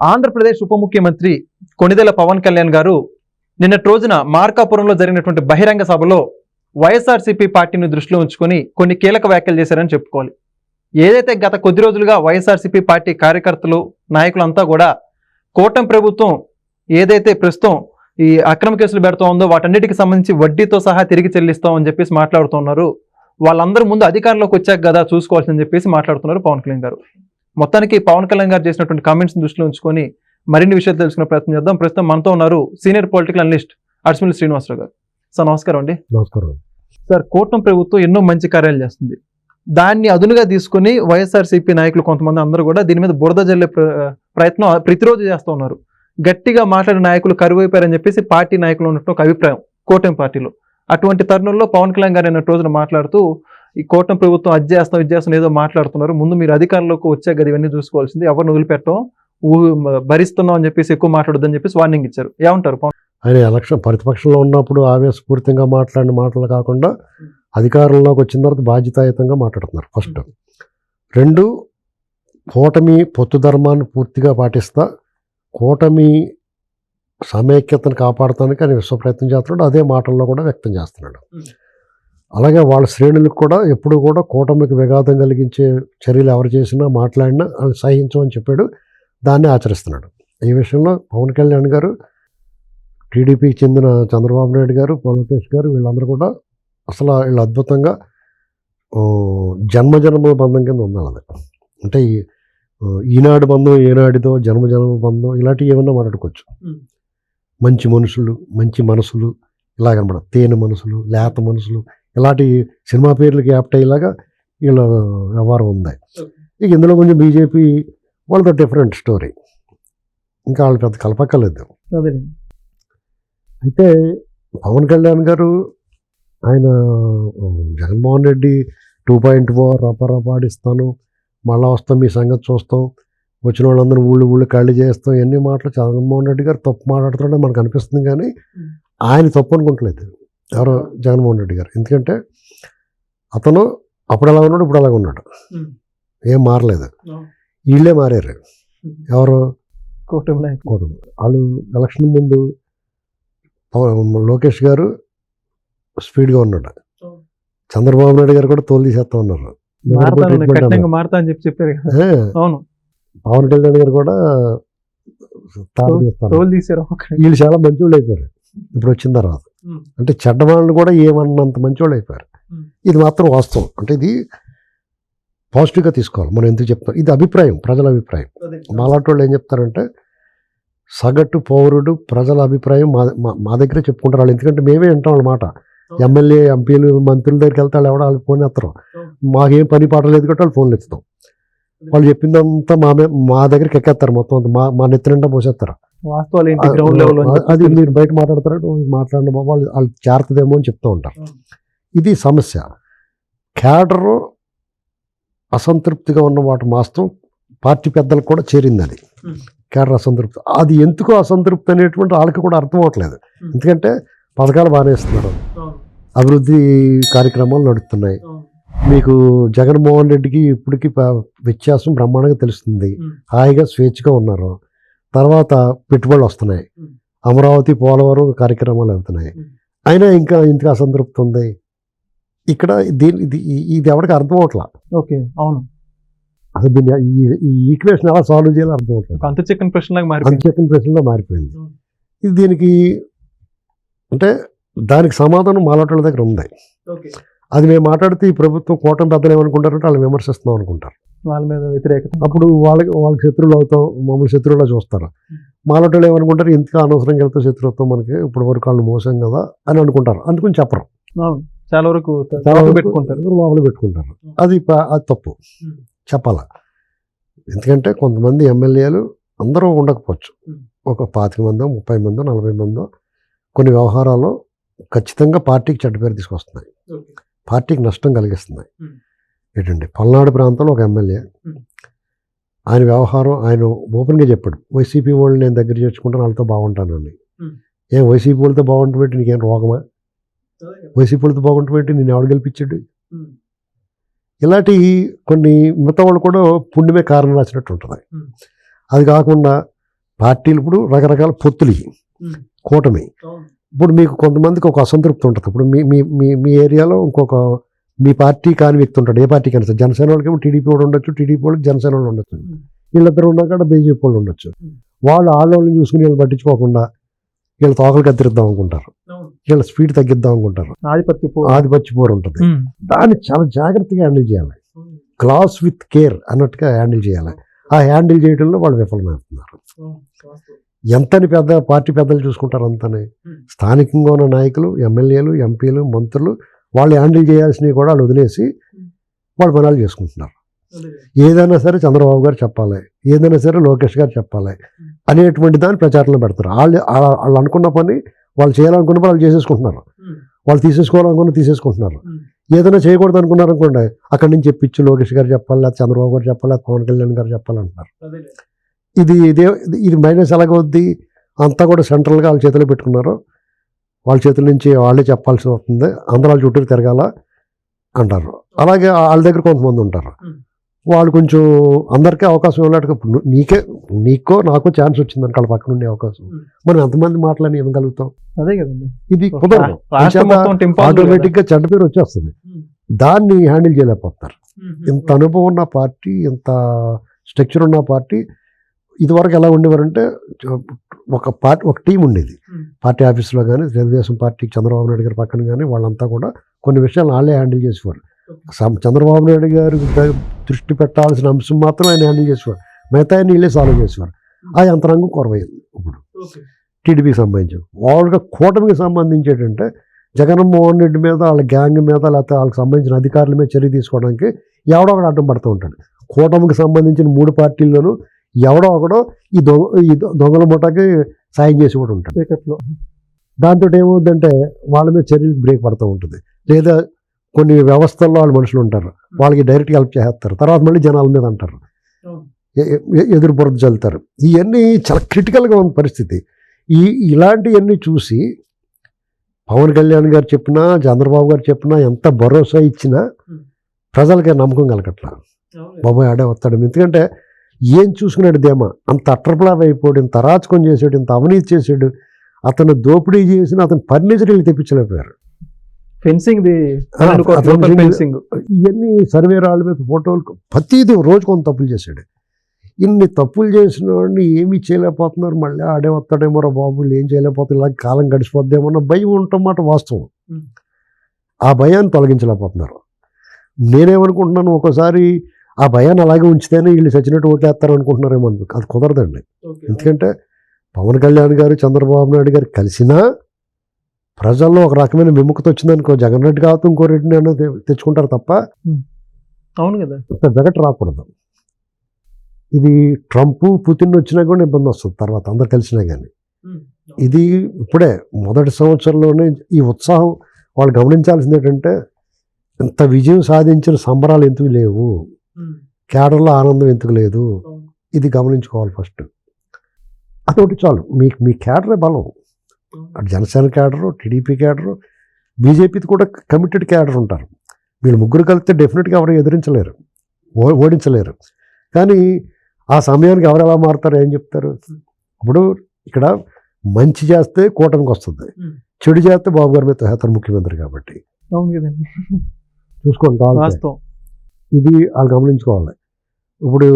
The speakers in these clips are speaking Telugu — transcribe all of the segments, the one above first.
ఆంధ్రప్రదేశ్ ఉప ముఖ్యమంత్రి కొణిదెల పవన్ కళ్యాణ్ గారు నిన్నటి రోజున మార్కాపురంలో జరిగినటువంటి బహిరంగ సభలో వైఎస్ఆర్సీపీ పార్టీని దృష్టిలో ఉంచుకొని కొన్ని కీలక వ్యాఖ్యలు చేశారని చెప్పుకోవాలి. ఏదైతే గత కొద్ది రోజులుగా వైఎస్ఆర్సీపీ పార్టీ కార్యకర్తలు నాయకులంతా కూడా కూటమి ప్రభుత్వం ఏదైతే ప్రస్తుతం ఈ అక్రమ కేసులు పెడుతూ ఉందో వాటన్నిటికి సంబంధించి వడ్డీతో సహా తిరిగి చెల్లిస్తామని చెప్పేసి మాట్లాడుతున్నారు. వాళ్ళందరూ ముందు అధికారంలోకి వచ్చాక కదా చూసుకోవాల్సిందని చెప్పేసి మాట్లాడుతున్నారు పవన్ కళ్యాణ్ గారు. మొత్తానికి పవన్ కళ్యాణ్ గారు చేసినటువంటి కామెంట్స్ దృష్టిలో ఉంచుకొని మరిన్ని విషయాలు తెలుసుకునే ప్రయత్నం చేద్దాం. ప్రస్తుతం మనతో ఉన్నారు సీనియర్ పొలిటికల్ అనలిస్ట్ అర్స్మిల్ శ్రీనివాసరావు గారు. సార్ నమస్కారం అండి. నమస్కారం సార్, కూటమి ప్రభుత్వం ఎన్నో మంచి కార్యాలు చేస్తుంది. దాన్ని అదునుగా తీసుకుని వైఎస్ఆర్సీపీ నాయకులు కొంతమంది అందరూ కూడా దీని మీద బురద జల్లే ప్రయత్నం ప్రతిరోజు చేస్తూ ఉన్నారు. గట్టిగా మాట్లాడే నాయకులు కరువైపోయారని చెప్పేసి పార్టీ నాయకులు ఉన్నట్టు ఒక అభిప్రాయం కూటమి పార్టీలో. అటువంటి తరుణంలో పవన్ కళ్యాణ్ గారు నిన్న రోజున మాట్లాడుతూ ఈ కూటమి ప్రభుత్వం అది చేస్తాం ఏదో మాట్లాడుతున్నారు, ముందు మీరు అధికారంలోకి వచ్చాక కదా ఇవన్నీ చూసుకోవాల్సింది, ఎవరిని వదిలిపెట్టడం భరిస్తున్నాం అని చెప్పేసి ఎక్కువ మాట్లాడొద్దని చెప్పేసి వార్నింగ్ ఇచ్చారు. ఏమంటారు పవన్? ఆయన ఎలక్షన్ ప్రతిపక్షంలో ఉన్నప్పుడు ఆవేశపూరితంగా మాట్లాడిన మాటలు కాకుండా అధికారంలోకి వచ్చిన తర్వాత బాధ్యతాయుతంగా మాట్లాడుతున్నారు. ఫస్ట్ 2, కూటమి పొత్తు ధర్మాన్ని పూర్తిగా పాటిస్తా కూటమి సమైక్యతను కాపాడటానికి ఆయన విశ్వ ప్రయత్నం చేస్తున్నాడు. అదే మాటల్లో కూడా వ్యక్తం చేస్తున్నాడు. అలాగే వాళ్ళ శ్రేణులకు కూడా ఎప్పుడు కూడా కూటమికి విఘాతం కలిగించే చర్యలు ఎవరు చేసినా మాట్లాడినా అని సహించమని చెప్పాడు. దాన్ని ఆచరిస్తున్నాడు. ఈ విషయంలో పవన్ కళ్యాణ్ గారు, టీడీపీకి చెందిన చంద్రబాబు నాయుడు గారు, లోకేష్ గారు వీళ్ళందరూ కూడా అసలు వీళ్ళు అద్భుతంగా జన్మజన్మల బంధం కింద ఉండాలి. అంటే ఈనాడు బంధం ఏనాడిదో జన్మజన్మ బంధం ఇలాంటివి ఏమన్నా మాట్లాడుకోవచ్చు. మంచి మనుషులు, మంచి మనసులు ఇలాగనమాట. తేనె మనసులు, లేత మనసులు ఇలాంటి సినిమా పేర్లకి యాప్ట్ అయ్యేలాగా వీళ్ళ వ్యవహారం ఉంది. ఇక ఇందులో కొంచెం బీజేపీ వాళ్ళతో డిఫరెంట్ స్టోరీ. ఇంకా వాళ్ళు పెద్ద కలపక్కలేదు. అయితే పవన్ కళ్యాణ్ గారు ఆయన జగన్మోహన్ రెడ్డి 2.0 రపాడిస్తాను, మళ్ళా వస్తాం, మీ సంగతి చూస్తాం, వచ్చిన వాళ్ళందరూ ఊళ్ళు ఖాళీ చేస్తాం, ఎన్ని మాటలు జగన్మోహన్ రెడ్డి గారు తప్పు మాట్లాడుతున్నాడో మనకు అనిపిస్తుంది. కానీ ఆయన తప్పు అనుకుంటలేదు ఎవరో జగన్మోహన్ రెడ్డి గారు. ఎందుకంటే అతను అప్పుడు ఎలా ఉన్నాడు, ఇప్పుడు అలాగ ఉన్నాడు, ఏం మారలేదు. వీళ్ళే మారారు. ఎవరు? కూటమి. వాళ్ళు ఎలక్షన్ ముందు లోకేష్ గారు స్పీడ్గా ఉన్నాడు, చంద్రబాబు నాయుడు గారు కూడా తోలు తీసేస్తా ఉన్నారు. పవన్ కళ్యాణ్ గారు కూడా వీళ్ళు చాలా మంచివాళ్ళు అయిపోయారు ఇప్పుడు వచ్చిన తర్వాత. అంటే చెడ్డవాళ్ళని కూడా ఏమన్నంత మంచివాళ్ళు అయిపోయారు. ఇది మాత్రం వాస్తవం. అంటే ఇది పాజిటివ్గా తీసుకోవాలి. మనం ఎందుకు చెప్తాం, ఇది అభిప్రాయం, ప్రజల అభిప్రాయం. మాలాంటి వాళ్ళు ఏం చెప్తారంటే సగటు పౌరుడు ప్రజల అభిప్రాయం మా దగ్గరే చెప్పుకుంటారు వాళ్ళు. ఎందుకంటే మేమే వింటాం వాళ్ళ మాట. ఎమ్మెల్యే, ఎంపీలు, మంత్రుల దగ్గరికి వెళ్తే వాళ్ళు ఎవడో వాళ్ళు ఫోన్ ఎత్తరు. మాకేం పని పాట లేదు కాబట్టి వాళ్ళు ఫోన్లు ఎత్తుతాం. వాళ్ళు చెప్పిందంతా మా దగ్గరికి ఎక్కేస్తారు. మొత్తం అంతా మా నెత్తి నిండా పోసేస్తారు. అది మీరు బయట మాట్లాడతారంటే మాట్లాడిన వాళ్ళు చేరుతుందేమో అని చెప్తూ ఉంటారు. ఇది సమస్య. క్యాడరు అసంతృప్తిగా ఉన్న వాటి వాస్తవం పార్టీ పెద్దలకు కూడా చేరింది. అది క్యాడర్ అసంతృప్తి. అది ఎందుకో అసంతృప్తి అనేటువంటి వాళ్ళకి కూడా అర్థం అవ్వట్లేదు. ఎందుకంటే పథకాలు బాగానే ఇస్తున్నారు, అభివృద్ధి కార్యక్రమాలు నడుస్తున్నాయి. మీకు జగన్మోహన్ రెడ్డికి ఇప్పటికి వ్యత్యాసం బ్రహ్మాండంగా తెలుస్తుంది. హాయిగా స్వేచ్ఛగా ఉన్నారు. తర్వాత పెట్టుబడులు వస్తున్నాయి, అమరావతి, పోలవరం కార్యక్రమాలు అవుతున్నాయి. అయినా ఇంకా ఇంతగా అసంతృప్తి ఉంది. ఇక్కడ ఇది ఎవరికి అర్థం అవట్లా. ఓకే, అవును. అసలు దీన్ని ఈ ఈక్వేషన్ ఎలా సాల్వ్ చేయాలో అర్థం అవుతుంది. అంత చికెన్ ప్రశ్నలో మారిపోయింది. ఇది దీనికి అంటే దానికి సమాధానం మాలాటోళ్ళ దగ్గర ఉంది. అది మేము మాట్లాడితే ఈ ప్రభుత్వం కూటమి పెద్దలు ఏమనుకుంటారంటే వాళ్ళు విమర్శిస్తున్నాం అనుకుంటారు, వాళ్ళ మీద వ్యతిరేకత. అప్పుడు వాళ్ళకి శత్రువులు అవుతాం, మమ్మల్ని శత్రువులా చూస్తారు. మాలాటోళ్ళు ఏమనుకుంటారు, ఇంతగా అనవసరంగా వెళ్తే శత్రుత్వం మనకి, ఇప్పుడు వరకు వాళ్ళు మోసం కదా అని అనుకుంటారు. అందుకని చెప్పరు. చాలా వరకు లోపల పెట్టుకుంటారు. అది తప్పు, చెప్పాలా. ఎందుకంటే కొంతమంది ఎమ్మెల్యేలు అందరూ ఉండకపోవచ్చు, ఒక 25 మందో 30 మందో 40 మందో కొన్ని వ్యవహారాల్లో ఖచ్చితంగా పార్టీకి చెడ్డ పేరు తీసుకొస్తున్నాయి, పార్టీకి నష్టం కలిగిస్తున్నాయి. ఏంటండి, పల్నాడు ప్రాంతంలో ఒక ఎమ్మెల్యే ఆయన వ్యవహారం ఆయన ఓపెన్గా చెప్పాడు, వైసీపీ వాళ్ళు నేను దగ్గర చేర్చుకుంటాను, వాళ్ళతో బాగుంటానని. ఏం వైసీపీ వాళ్ళతో బాగుంటుంది, నీకేం రోగమా? వైసీపీ వాళ్ళతో బాగుంటుంది, నేను ఎవడు గెలిపించాడు? ఇలాంటి కొన్ని మిగతా వాళ్ళు కూడా పుణ్యమే కారణం రాసినట్టు ఉంటుంది. అది కాకుండా పార్టీలు ఇప్పుడు రకరకాల పొత్తులు ఇవి. కూటమి. ఇప్పుడు మీకు కొంతమందికి ఒక అసంతృప్తి ఉంటుంది. ఇప్పుడు మీ మీ మీ మీ ఏరియాలో ఇంకొక మీ పార్టీ కాని వ్యక్తి ఉంటాడు. ఏ పార్టీకి అయినా సరే, జనసేన వాళ్ళకేమో టీడీపీ వాడు ఉండొచ్చు, టీడీపీ వాళ్ళకి జనసేన వాళ్ళు ఉండొచ్చు, వీళ్ళిద్దరు ఉన్నాక బీజేపీ వాళ్ళు ఉండొచ్చు. వాళ్ళు ఆడవాళ్ళని చూసుకుని వీళ్ళు పట్టించుకోకుండా వీళ్ళు తోకలు కత్తిరిద్దాం అనుకుంటారు, వీళ్ళ స్పీడ్ తగ్గిద్దాం అనుకుంటారు. ఆధిపత్య పోరు ఉంటుంది. దాన్ని చాలా జాగ్రత్తగా హ్యాండిల్ చేయాలి. గ్లాస్ విత్ కేర్ అన్నట్టుగా హ్యాండిల్ చేయాలి. ఆ హ్యాండిల్ చేయడంలో వాళ్ళు విఫలమవుతున్నారు. ఎంతని పెద్ద పార్టీ పెద్దలు చూసుకుంటారు అంతనే. స్థానికంగా ఉన్న నాయకులు, ఎమ్మెల్యేలు, ఎంపీలు, మంత్రులు వాళ్ళు హ్యాండిల్ చేయాల్సినవి కూడా వాళ్ళు వదిలేసి వాళ్ళు పనాలు చేసుకుంటున్నారు. ఏదైనా సరే చంద్రబాబు గారు చెప్పాలి, ఏదైనా సరే లోకేష్ గారు చెప్పాలి అనేటువంటి దాన్ని ప్రచారంలో పెడతారు. వాళ్ళు అనుకున్న పని, వాళ్ళు చేయాలనుకున్న పని వాళ్ళు చేసేసుకుంటున్నారు. వాళ్ళు తీసేసుకుంటున్నారు. ఏదైనా చేయకూడదు అనుకున్నారు అనుకోండి, అక్కడి నుంచి చెప్పించు లోకేష్ గారు చెప్పాలి, లేదా చంద్రబాబు గారు చెప్పాలి, లేదా పవన్ కళ్యాణ్ గారు చెప్పాలంటున్నారు. ఇది మైనస్ ఎలాగవుద్ది? అంతా కూడా సెంట్రల్గా వాళ్ళ చేతిలో పెట్టుకున్నారు. వాళ్ళ చేతుల నుంచి వాళ్ళే చెప్పాల్సి వస్తుంది, అందరూ వాళ్ళ చుట్టూ తిరగాల అంటారు. అలాగే వాళ్ళ దగ్గర కొంతమంది ఉంటారు, వాళ్ళు కొంచెం అందరికీ అవకాశం ఇవ్వలేక నీకో నాకో ఛాన్స్ వచ్చిందని వాళ్ళ పక్కన ఉండే అవకాశం మనం ఎంతమంది మాటలని ఇవ్వగలుగుతాం? అదే కదండి, ఇది కుదరదు. ఆటోమేటిక్గా చెడ్డ పేరు వచ్చేస్తుంది. దాన్ని హ్యాండిల్ చేయలేకపోతారు. ఇంత అనుభవం ఉన్న పార్టీ, ఇంత స్ట్రక్చర్ ఉన్న పార్టీ ఇదివరకు ఎలా ఉండేవారంటే ఒక టీం ఉండేది పార్టీ ఆఫీసులో కానీ, తెలుగుదేశం పార్టీ చంద్రబాబు నాయుడు గారి పక్కన కానీ వాళ్ళంతా కూడా కొన్ని విషయాలు వాళ్ళే హ్యాండిల్ చేసేవారు. చంద్రబాబు నాయుడు గారు దృష్టి పెట్టాల్సిన అంశం మాత్రం ఆయన హ్యాండిల్ చేసేవారు, మిగతా వీళ్ళే సాల్వ్ చేసేవారు. ఆ యంత్రాంగం కొరవైంది ఇప్పుడు టీడీపీకి సంబంధించి. వాళ్ళకి కూటమికి సంబంధించి ఏంటంటే జగన్మోహన్ రెడ్డి మీద, వాళ్ళ గ్యాంగ్ మీద, లేకపోతే వాళ్ళకి సంబంధించిన అధికారుల మీద చర్య తీసుకోవడానికి ఎవడో ఒకడు అడ్డం పడుతూ ఉంటాడు. కూటమికి సంబంధించిన 3 పార్టీల్లోనూ ఎవడో ఒకడో ఈ దొంగల ముఠాకి సాయం చేసి కూడా ఉంటాడు. దాంతో ఏమవుతుందంటే వాళ్ళ మీద చర్యలకు బ్రేక్ పడుతూ ఉంటుంది. లేదా కొన్ని వ్యవస్థల్లో వాళ్ళ మనుషులు ఉంటారు, వాళ్ళకి డైరెక్ట్గా హెల్ప్ చేస్తారు, తర్వాత మళ్ళీ జనాల మీద అంటారు, ఎదురు బురద చల్లుతారు. ఇవన్నీ చాలా క్రిటికల్గా ఉన్న పరిస్థితి. ఇలాంటివన్నీ చూసి పవన్ కళ్యాణ్ గారు చెప్పినా, చంద్రబాబు గారు చెప్పినా, ఎంత భరోసా ఇచ్చినా ప్రజలకి నమ్మకం కలగట్లా. బాబాయ్ ఆడే వస్తాడు. ఎందుకంటే ఏం చూసుకున్నాడు ధీమా, అంత అట్రప్లావ్ అయిపోయాడు, ఇంత అరాచకం చేసాడు, ఇంత అవినీతి చేసాడు, అతను దోపిడీ చేసిన అతను ఫర్నిచర్ వీళ్ళు తెప్పించలేకపోయారు. ఇవన్నీ సర్వే రాళ్ళ మీద ఫోటోలు, ప్రతిదీ రోజు కొంత తప్పులు చేశాడు. ఇన్ని తప్పులు చేసిన వాడిని ఏమీ చేయలేకపోతున్నారు. మళ్ళీ ఆడే వస్తాడేమో రా బాబు, ఏం చేయలేకపోతే ఇలా కాలం గడిచిపోద్దేమో అన్న భయం ఉంటమాట వాస్తవం. ఆ భయాన్ని తొలగించలేకపోతున్నారు. నేనేమనుకుంటున్నాను, ఒక్కోసారి ఆ భయాన్ని అలాగే ఉంచితేనే వీళ్ళు చచ్చినట్టు ఓటేస్తారు అనుకుంటున్నారేమో. అది కుదరదండి. ఎందుకంటే పవన్ కళ్యాణ్ గారు, చంద్రబాబు నాయుడు గారు కలిసినా ప్రజల్లో ఒక రకమైన విముఖత వచ్చిందనుకో, జగన్ రెడ్డి కావచ్చు ఇంకో రెడ్డిని అన్నది తెచ్చుకుంటారు తప్ప అవును కదా జగట్ రాకూడదు. ఇది ట్రంప్, పుతిన్ వచ్చినా కూడా ఇబ్బంది వస్తుంది తర్వాత అందరు కలిసినా కానీ. ఇది ఇప్పుడే మొదటి సంవత్సరంలోనే ఈ ఉత్సాహం వాళ్ళు గమనించాల్సింది ఏంటంటే, ఇంత విజయం సాధించిన సంబరాలు ఎందుకు లేవు, కేడర్లో ఆనందం ఎందుకు లేదు, ఇది గమనించుకోవాలి ఫస్ట్. అదొకటి చాలు. మీ కేడరే బలం. అటు జనసేన కేడరు, టీడీపీ కేడరు, బీజేపీది కూడా కమిటెడ్ కేడర్ ఉంటారు. వీళ్ళు ముగ్గురు కలిస్తే డెఫినెట్గా ఎవరు ఎదిరించలేరు, ఓడించలేరు. కానీ ఆ సమయానికి ఎవరు ఎలా మారుతారు, ఏం చెప్తారు? ఇప్పుడు ఇక్కడ మంచి చేస్తే కూటమికి వస్తుంది, చెడు చేస్తే బాబు గారి మీద హేతర్ ముఖ్యమంత్రి కాబట్టి. అవును కదండి, చూసుకోండి. ఇది వాళ్ళు గమనించుకోవాలి. ఇప్పుడు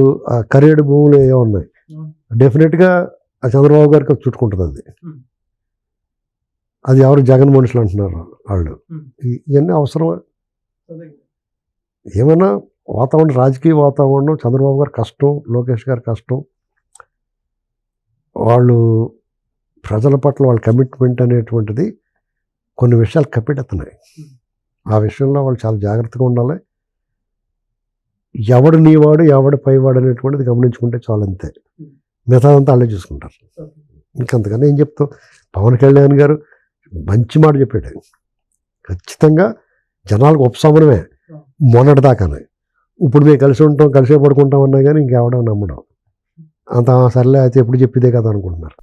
కరేడు భూములు ఏ ఉన్నాయి, డెఫినెట్గా చంద్రబాబు గారికి చుట్టుకుంటుంది. అది ఎవరు జగన్ మనుషులు అంటున్నారు వాళ్ళు. ఇవన్నీ అవసరమా? ఏమైనా వాతావరణం, రాజకీయ వాతావరణం, చంద్రబాబు గారు కష్టం, లోకేష్ గారు కష్టం, వాళ్ళు ప్రజల పట్ల వాళ్ళ కమిట్మెంట్ అనేటువంటిది కొన్ని విషయాలు కప్పెడుతున్నాయి. ఆ విషయంలో వాళ్ళు చాలా జాగ్రత్తగా ఉండాలి. ఎవడు నీవాడు, ఎవడు పైవాడు అనేటువంటిది గమనించుకుంటే చాలు, అంతే. మిగతాదంతా వాళ్ళే చూసుకుంటారు. ఇంకంతకన్నా ఏం చెప్తాం? పవన్ కళ్యాణ్ గారు మంచి మాట చెప్పాడు. ఖచ్చితంగా జనాలకు ఉపశమనమే మొన్నటిదాకానే. ఇప్పుడు మేము కలిసి ఉంటాం, కలిసే పడుకుంటాం అన్నా కానీ ఇంకెవడం నమ్మడం అంత సర్లే అయితే ఎప్పుడు చెప్పిదే కదా అనుకుంటున్నారు.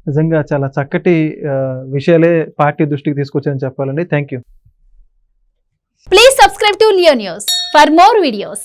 నిజంగా చాలా చక్కటి విషయాలే పార్టీ దృష్టికి తీసుకొచ్చారని చెప్పాలండి. Thank you. Please subscribe to Leo News for more videos.